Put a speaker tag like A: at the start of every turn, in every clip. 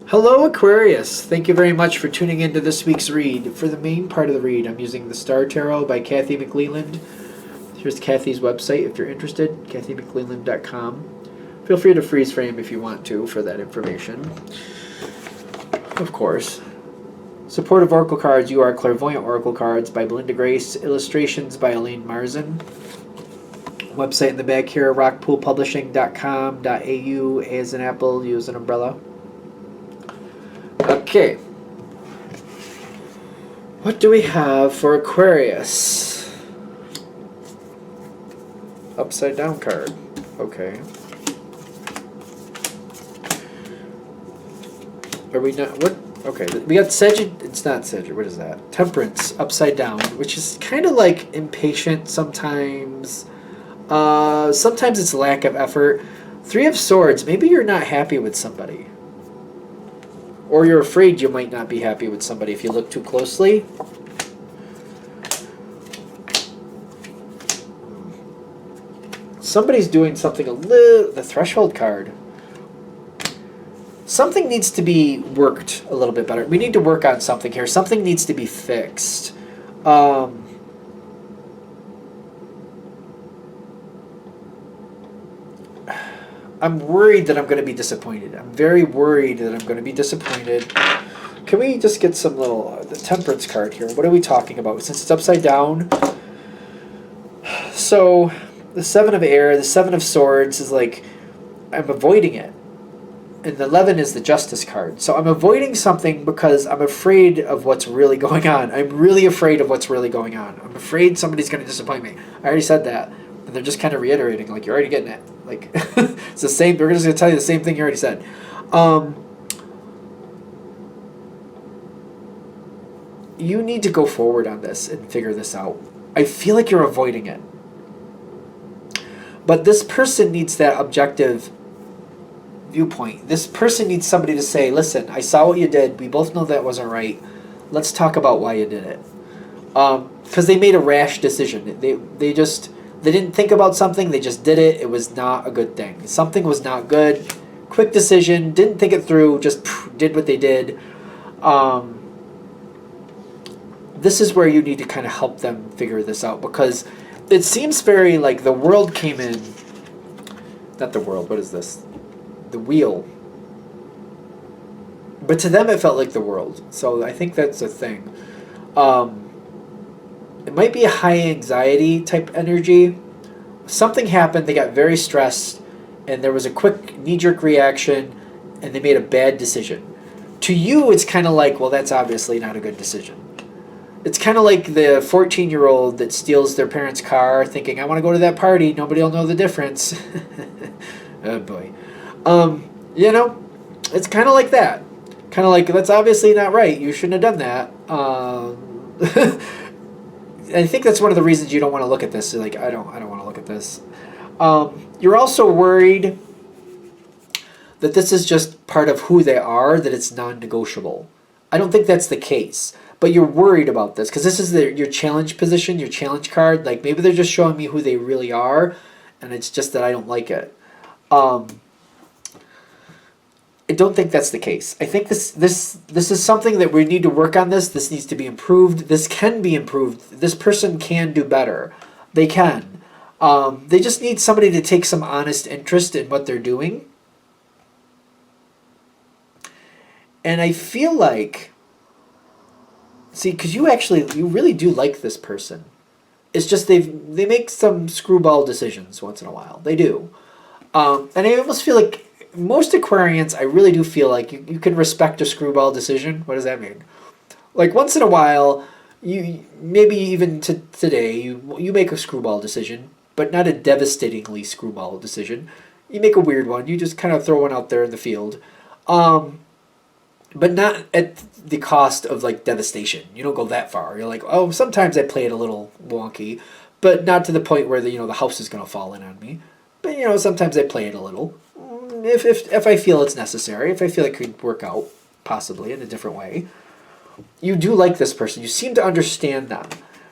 A: Hello, Aquarius. Thank you very much for tuning into this week's read. For the main part of the read, I'm using the Star Tarot by Kathy McLeland. Here's Kathy's website if you're interested, kathymcleland.com. Feel free to freeze frame if you want to for that information. Of course. Supportive Oracle Cards, You Are Clairvoyant Oracle Cards by Belinda Grace. Illustrations by Elaine Marzin. Website in the back here, rockpoolpublishing.com.au. A as an apple, U as an umbrella. Okay. What do we have for Aquarius? Upside down card. Okay. Are we not? What? Okay, we got Sagittarius. It's not Sagittarius. What is that? Temperance, upside down, which is kind of like impatient sometimes. Sometimes it's lack of effort. Three of Swords. Maybe you're not happy with somebody. Or you're afraid you might not be happy with somebody if you look too closely. Somebody's doing something a little... The Threshold card. Something needs to be worked a little bit better. We need to work on something here. Something needs to be fixed. I'm worried that I'm going to be disappointed. I'm very worried that I'm going to be disappointed. Can we just get some little... the Temperance card here. What are we talking about? Since it's upside down. So, the Seven of Air, the Seven of Swords is like... I'm avoiding it. And the 11 is the Justice card. So I'm avoiding something because I'm afraid of what's really going on. I'm really afraid of what's really going on. I'm afraid somebody's going to disappoint me. I already said that. And they're just kind of reiterating, like, you're already getting it. Like, it's the same. We're just going to tell you the same thing you already said. You need to go forward on this and figure this out. I feel like you're avoiding it. But this person needs that objective viewpoint. This person needs somebody to say, listen, I saw what you did. We both know that wasn't right. Let's talk about why you did it. Because they made a rash decision. They didn't think about something. They just did it. It was not a good thing. Something was not good. Quick decision. Didn't think it through. Just did what they did. This is where you need to kind of help them figure this out, because it seems very like the world came in. Not the world. What is this? The wheel. But to them it felt like the world. So I think that's a thing. It might be a high anxiety type energy. Something happened, they got very stressed, and there was a quick knee-jerk reaction, and they made a bad decision. To you, it's kind of like, well, that's obviously not a good decision. It's kind of like the 14-year-old that steals their parents' car thinking, I want to go to that party, nobody will know the difference. Oh boy. You know, it's kind of like that. Kind of like, that's obviously not right. You shouldn't have done that. I think that's one of the reasons you don't want to look at this. You're like, I don't want to look at this. You're also worried that this is just part of who they are, that it's non-negotiable. I don't think that's the case. But you're worried about this because this is your challenge position, your challenge card. Like, maybe they're just showing me who they really are, and it's just that I don't like it. I don't think that's the case. I think this is something that we need to work on. This needs to be improved. This can be improved. This person can do better. They can. They just need somebody to take some honest interest in what they're doing. And I feel like, see, because you really do like this person. It's just they make some screwball decisions once in a while. They do. And I almost feel like most Aquarians, I really do feel like you can respect a screwball decision. What does that mean? Like, once in a while, you maybe even today, you make a screwball decision, but not a devastatingly screwball decision. You make a weird one. You just kind of throw one out there in the field. But not at the cost of, like, devastation. You don't go that far. You're like, oh, sometimes I play it a little wonky, but not to the point where the house is going to fall in on me. But, sometimes I play it a little. If I feel it's necessary, if I feel it could work out, possibly, in a different way. You do like this person. You seem to understand them.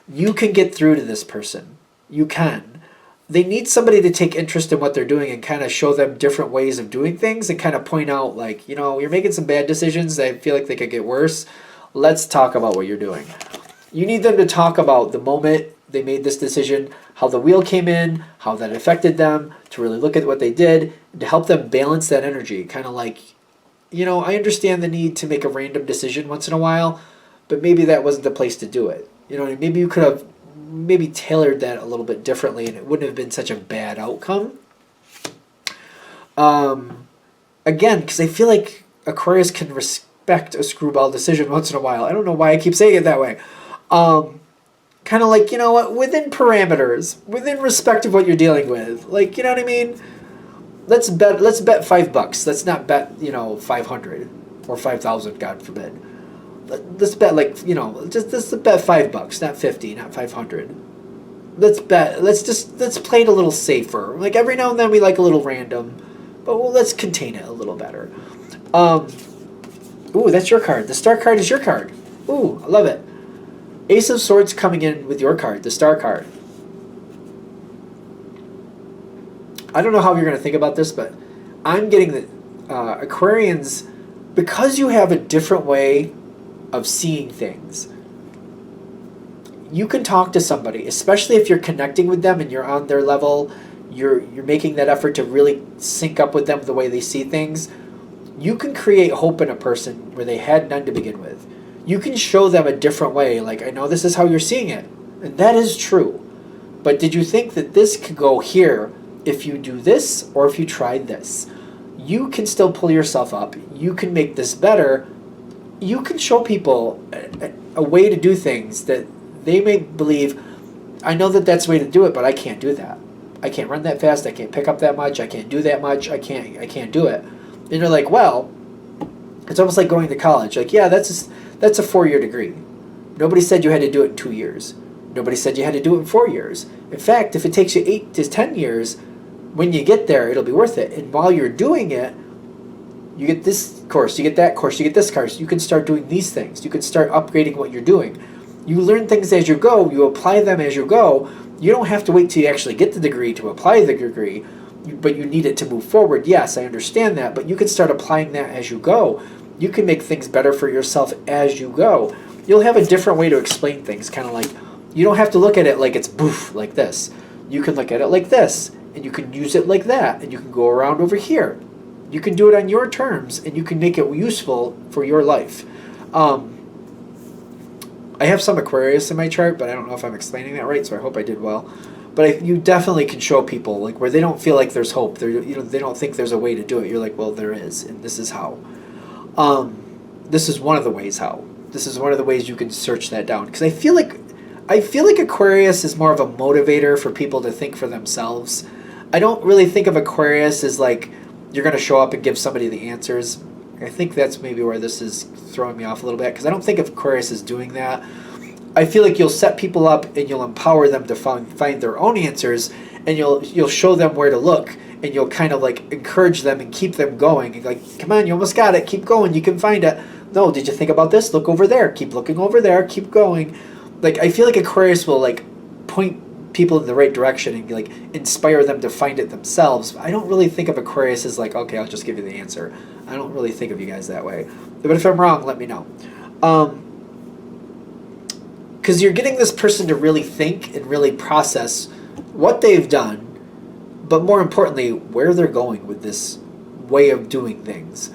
A: You can get through to this person. You can. they need somebody to take interest in what they're doing and kind of show them different ways of doing things and kind of point out, like, you're making some bad decisions. I feel like they could get worse. Let's talk about what you're doing. You need them to talk about the moment they made this decision, how the wheel came in, how that affected them, to really look at what they did, and to help them balance that energy. Kind of like, I understand the need to make a random decision once in a while, but maybe that wasn't the place to do it. Maybe you could have maybe tailored that a little bit differently and it wouldn't have been such a bad outcome. Again, because I feel like Aquarius can respect a screwball decision once in a while. I don't know why I keep saying it that way. Kind of like, within parameters, within respect of what you're dealing with. Like, you know what I mean? Let's bet $5. Let's not bet, 500 or 5,000, God forbid. Let's bet let's bet $5, not 50, not 500. Let's play it a little safer. Like every now and then we like a little random, but let's contain it a little better. Ooh, that's your card. The Star card is your card. Ooh, I love it. Ace of Swords coming in with your card, the Star card. I don't know how you're going to think about this, but I'm getting that Aquarians, because you have a different way of seeing things, you can talk to somebody, especially if you're connecting with them and you're on their level, you're making that effort to really sync up with them the way they see things. You can create hope in a person where they had none to begin with. You can show them a different way, like, I know this is how you're seeing it, and that is true, but did you think that this could go here if you do this or if you tried this? You can still pull yourself up. You can make this better. You can show people a way to do things that they may believe, I know that that's the way to do it, but I can't do that. I can't run that fast. I can't pick up that much. I can't do that much. I can't do it. And you're like, well, it's almost like going to college. Like, yeah, that's a 4-year degree. Nobody said you had to do it in 2 years. Nobody said you had to do it in 4 years. In fact, if it takes you 8 to 10 years, when you get there, it'll be worth it. And while you're doing it, you get this course, you get that course, you get this course. You can start doing these things. You can start upgrading what you're doing. You learn things as you go. You apply them as you go. You don't have to wait till you actually get the degree to apply the degree, but you need it to move forward. Yes, I understand that, but you can start applying that as you go. You can make things better for yourself as you go. You'll have a different way to explain things, kind of like, you don't have to look at it like it's boof, like this. You can look at it like this, and you can use it like that, and you can go around over here. You can do it on your terms, and you can make it useful for your life. I have some Aquarius in my chart, but I don't know if I'm explaining that right, so I hope I did well. But you definitely can show people, like, where they don't feel like there's hope. They don't think there's a way to do it. You're like, well, there is, and this is how. This is one of the ways how. This is one of the ways you can search that down. Because I feel like Aquarius is more of a motivator for people to think for themselves. I don't really think of Aquarius as like you're going to show up and give somebody the answers. I think that's maybe where this is throwing me off a little bit, because I don't think of Aquarius as doing that. I feel like you'll set people up and you'll empower them to find their own answers, and you'll show them where to look, and you'll kind of like encourage them and keep them going. And like, come on, you almost got it. Keep going. You can find it. No, did you think about this? Look over there. Keep looking over there. Keep going. Like, I feel like Aquarius will like point people in the right direction and like inspire them to find it themselves. I don't really think of Aquarius as like, okay, I'll just give you the answer. I don't really think of you guys that way. But if I'm wrong, let me know. Because you're getting this person to really think and really process what they've done, but more importantly, where they're going with this way of doing things.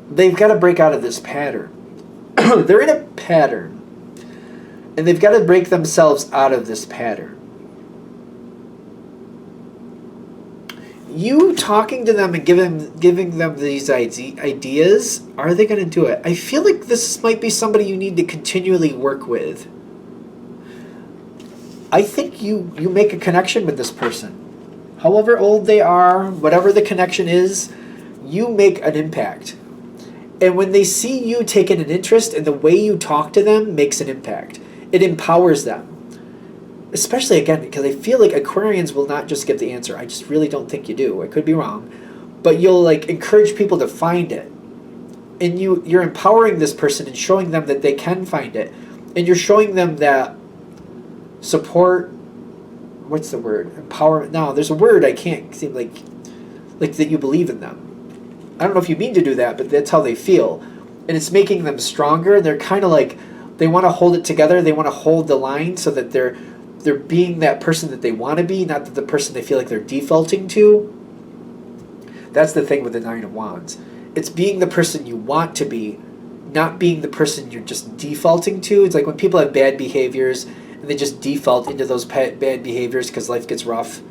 A: They've got to break out of this pattern. They're in a pattern, and they've got to break themselves out of this pattern. You talking to them and giving them these ideas, are they going to do it? I feel like this might be somebody you need to continually work with. I think you make a connection with this person. However old they are, whatever the connection is, you make an impact. And when they see you taking an interest, and the way you talk to them makes an impact, it empowers them. Especially, again, because I feel like Aquarians will not just get the answer. I just really don't think you do. I could be wrong. But you'll like encourage people to find it. And you're empowering this person and showing them that they can find it. And you're showing them that support. What's the word? Empowerment. No, there's a word I can't seem like that you believe in them. I don't know if you mean to do that, but that's how they feel. And it's making them stronger. They're kind of like, they want to hold it together. They want to hold the line so that they're being that person that they want to be, not that the person they feel like they're defaulting to. That's the thing with the Nine of Wands. It's being the person you want to be, not being the person you're just defaulting to. It's like when people have bad behaviors and they just default into those bad behaviors because life gets rough.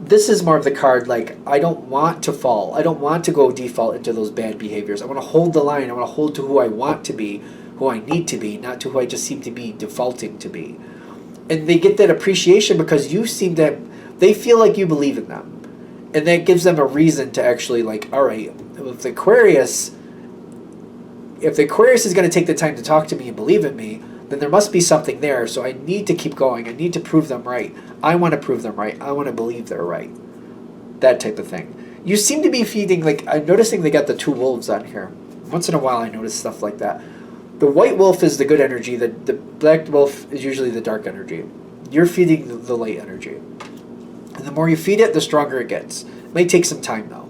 A: This is more of the card like, I don't want to fall. I don't want to go default into those bad behaviors. I want to hold the line. I want to hold to who I want to be, who I need to be, not to who I just seem to be defaulting to be. And they get that appreciation because you seem to, they feel like you believe in them. And that gives them a reason to actually like, all right, if the Aquarius is going to take the time to talk to me and believe in me, then there must be something there. So I need to keep going. I need to prove them right. I want to prove them right. I want to believe they're right. That type of thing. You seem to be feeding, like, I'm noticing they got the two wolves on here. Once in a while I notice stuff like that. The white wolf is the good energy. The black wolf is usually the dark energy. You're feeding the light energy. And the more you feed it, the stronger it gets. It may take some time, though.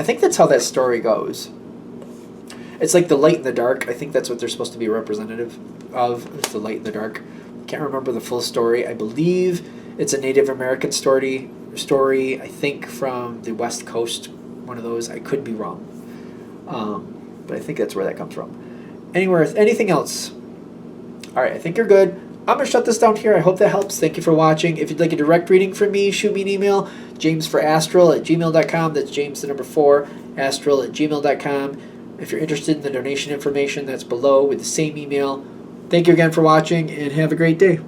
A: I think that's how that story goes. It's like the light and the dark. I think that's what they're supposed to be representative of, is the light and the dark. I can't remember the full story. I believe it's a Native American story, I think from the West Coast, one of those. I could be wrong. But I think that's where that comes from. Anything else? All right, I think you're good. I'm going to shut this down here. I hope that helps. Thank you for watching. If you'd like a direct reading from me, shoot me an email, jamesforastral@gmail.com. That's James, the number 4, astral@gmail.com. If you're interested in the donation information, that's below with the same email. Thank you again for watching, and have a great day.